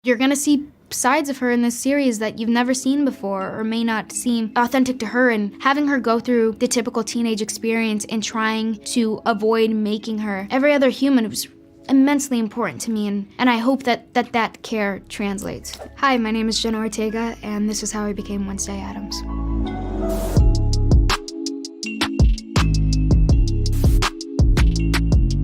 You're gonna see sides of her in this series that you've never seen before or may not seem authentic to her, and having her go through the typical teenage experience and trying to avoid making her every other human was immensely important to me, and I hope that care translates. Hi, my name is Jenna Ortega, and this is how I became Wednesday Addams.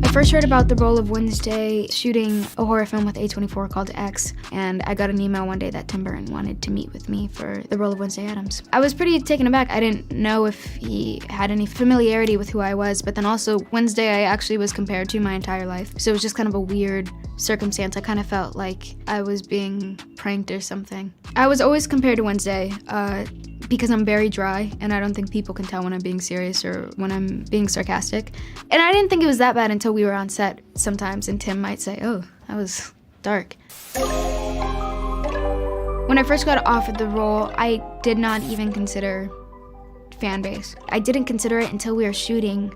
I first heard about the role of Wednesday shooting a horror film with A24 called X, and I got an email one day that Tim Burton wanted to meet with me for the role of Wednesday Addams. I was pretty taken aback. I didn't know if he had any familiarity with who I was, but then also Wednesday I actually was compared to my entire life, so it was just kind of a weird circumstance. I kind of felt like I was being pranked or something. I was always compared to Wednesday, because I'm very dry, and I don't think people can tell when I'm being serious or when I'm being sarcastic. And I didn't think it was that bad until we were on set sometimes, and Tim might say, oh, that was dark. When I first got offered the role, I did not even consider fan base. I didn't consider it until we were shooting,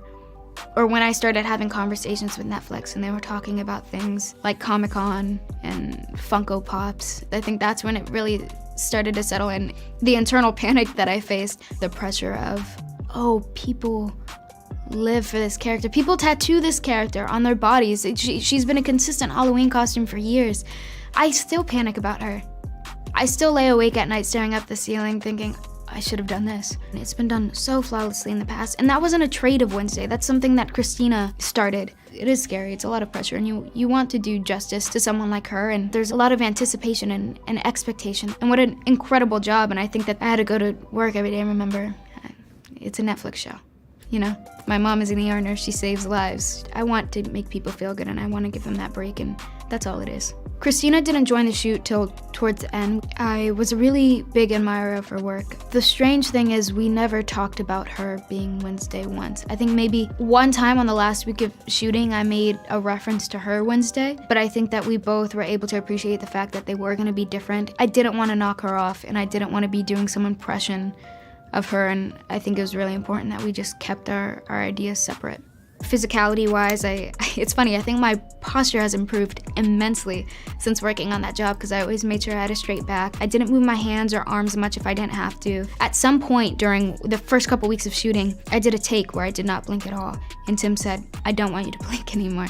or when I started having conversations with Netflix and they were talking about things like Comic-Con and Funko Pops. I think that's when it really started to settle in. The internal panic that I faced, the pressure of, oh, people live for this character. People tattoo this character on their bodies. She's been a consistent Halloween costume for years. I still panic about her. I still lay awake at night staring up the ceiling thinking, I should have done this. It's been done so flawlessly in the past. And that wasn't a trait of Wednesday. That's something that Christina started. It is scary, it's a lot of pressure, and you want to do justice to someone like her, and there's a lot of anticipation and expectation. And what an incredible job, and I think that I had to go to work every day and remember, it's a Netflix show, you know? My mom is an ER nurse, she saves lives. I want to make people feel good, and I want to give them that break, and that's all it is. Christina didn't join the shoot till towards the end. I was a really big admirer of her work. The strange thing is we never talked about her being Wednesday once. I think maybe one time on the last week of shooting I made a reference to her Wednesday, but I think that we both were able to appreciate the fact that they were gonna be different. I didn't want to knock her off, and I didn't want to be doing some impression of her, and I think it was really important that we just kept our ideas separate. Physicality-wise, it's funny, I think my posture has improved immensely since working on that job because I always made sure I had a straight back. I didn't move my hands or arms much if I didn't have to. At some point during the first couple weeks of shooting, I did a take where I did not blink at all, and Tim said, I don't want you to blink anymore.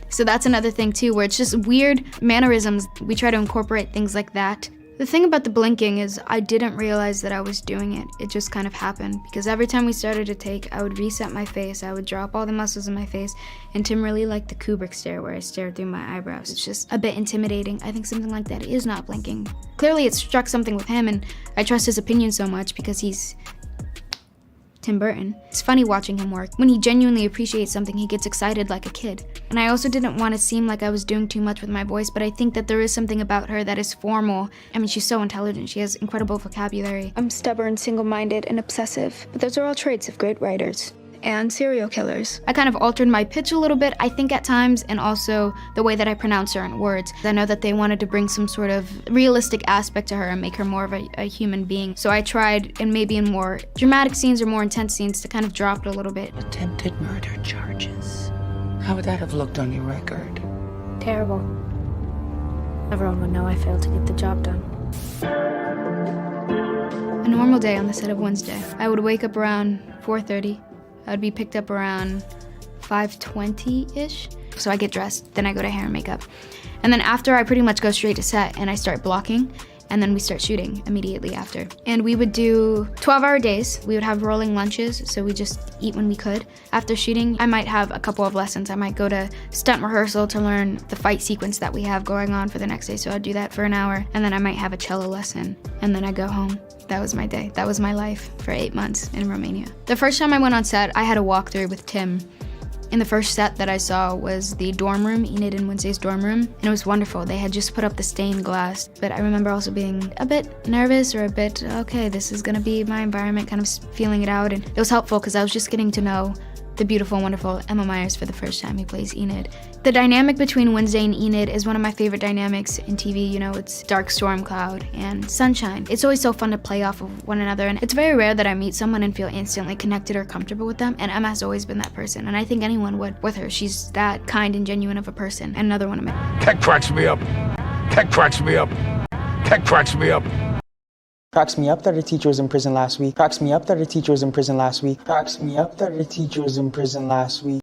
So that's another thing too, where it's just weird mannerisms. We try to incorporate things like that. The thing about the blinking is I didn't realize that I was doing it. It just kind of happened because every time we started to take, I would reset my face, I would drop all the muscles in my face, and Tim really liked the Kubrick stare where I stared through my eyebrows. It's just a bit intimidating. I think something like that is not blinking. Clearly it struck something with him, and I trust his opinion so much because he's Tim Burton. It's funny watching him work. When he genuinely appreciates something, he gets excited like a kid. And I also didn't want to seem like I was doing too much with my voice, but I think that there is something about her that is formal. I mean, she's so intelligent. She has incredible vocabulary. I'm stubborn, single-minded, and obsessive, but those are all traits of great writers. And serial killers. I kind of altered my pitch a little bit, I think at times, and also the way that I pronounce certain words. I know that they wanted to bring some sort of realistic aspect to her and make her more of a human being. So I tried, and maybe in more dramatic scenes or more intense scenes, to kind of drop it a little bit. Attempted murder charges. How would that have looked on your record? Terrible. Everyone would know I failed to get the job done. A normal day on the set of Wednesday. I would wake up around 4:30. I would be picked up around 5:20-ish. So I get dressed, then I go to hair and makeup. And then after, I pretty much go straight to set and I start blocking, and then we start shooting immediately after. And we would do 12-hour days. We would have rolling lunches, so we just eat when we could. After shooting, I might have a couple of lessons. I might go to stunt rehearsal to learn the fight sequence that we have going on for the next day, so I'd do that for an hour, and then I might have a cello lesson, and then I go home. That was my day. That was my life for 8 months in Romania. The first time I went on set, I had a walkthrough with Tim. And the first set that I saw was the dorm room, Enid and Wednesday's dorm room, and it was wonderful. They had just put up the stained glass, but I remember also being a bit nervous or a bit, okay, this is gonna be my environment, kind of feeling it out, and it was helpful because I was just getting to know the beautiful, wonderful Emma Myers for the first time, who plays Enid. The dynamic between Wednesday and Enid is one of my favorite dynamics in TV. You know, it's dark storm cloud and sunshine. It's always so fun to play off of one another, and it's very rare that I meet someone and feel instantly connected or comfortable with them, and Emma has always been that person, and I think anyone would with her. She's that kind and genuine of a person. And another one of my... That cracks me up. That cracks me up. That cracks me up. Cracks me up that a teacher was in prison last week. Cracks me up that a teacher was in prison last week. Cracks me up that a teacher was in prison last week.